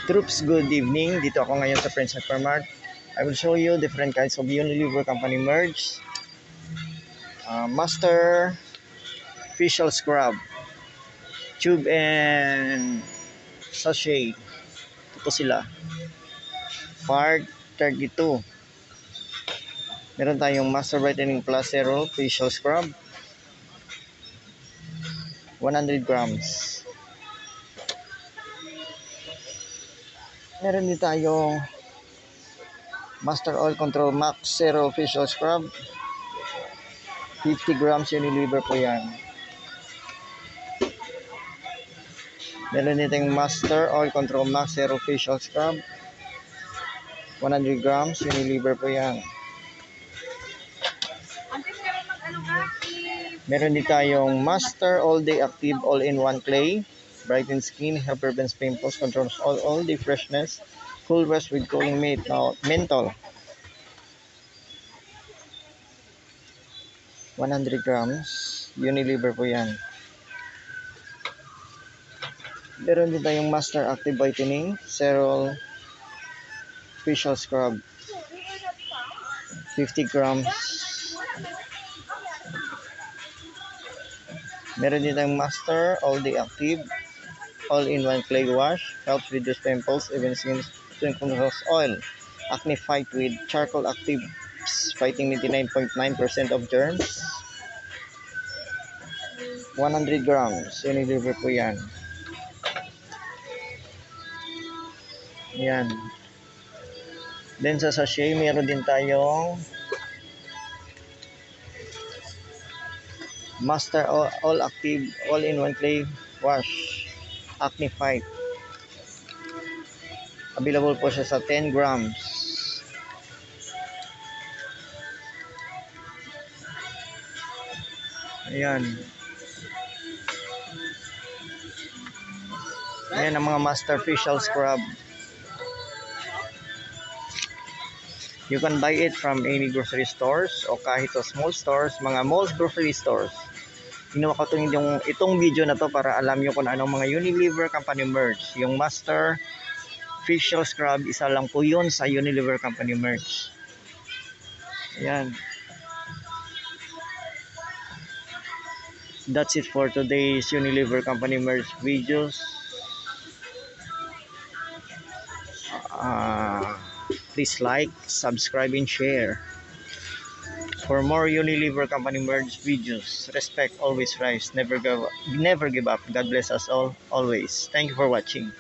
Troops, good evening. Dito ako ngayon sa Prince Hypermart. I will show you different kinds of Unilever company merge. Master Facial Scrub, Tube and Sachet. Ito po sila. Part 32. Meron tayong Master Brightening Plus Zero Facial Scrub. 100 grams. Meron din tayong Master Oil Control Max Zero Facial Scrub. 50 grams Unilever po yan. Meron din tayong Master Oil Control Max Zero Facial Scrub. 100 grams Unilever po yan. Meron din tayong Master All Day Active All-in-One Clay. Brighten skin, help prevent pimples, controls all day freshness, cool rest with cooling menthol. 100 grams Unilever po yan. Meron din tayong Master Active Whitening Zero Facial Scrub. 50 grams. Meron din tayong Master All Day Active All-in-One Clay Wash. Helps reduce pimples, even skin controls oil. Acne Fight with Charcoal Active fighting 99.9% of germs. 100 grams Unilever po yan. Yan. Then sa sachet, meron din tayong Master All Active All-in-One Clay Wash Acne Fight. Available po siya sa 10 grams. Ayan. Ayan ang mga Master Facial Scrub. You can buy it from any grocery stores o kahit sa small stores, mga malls, grocery stores. Ginawa ko itong video na to para alam nyo kung anong mga Unilever company merge. Yung Master Facial Scrub, isa lang po yun sa Unilever company merge. Ayan. That's it for today's Unilever company merge videos. Please like, subscribe, and share. For more Unilever company merge videos, respect, always rise, never give up. God bless us all, always. Thank you for watching.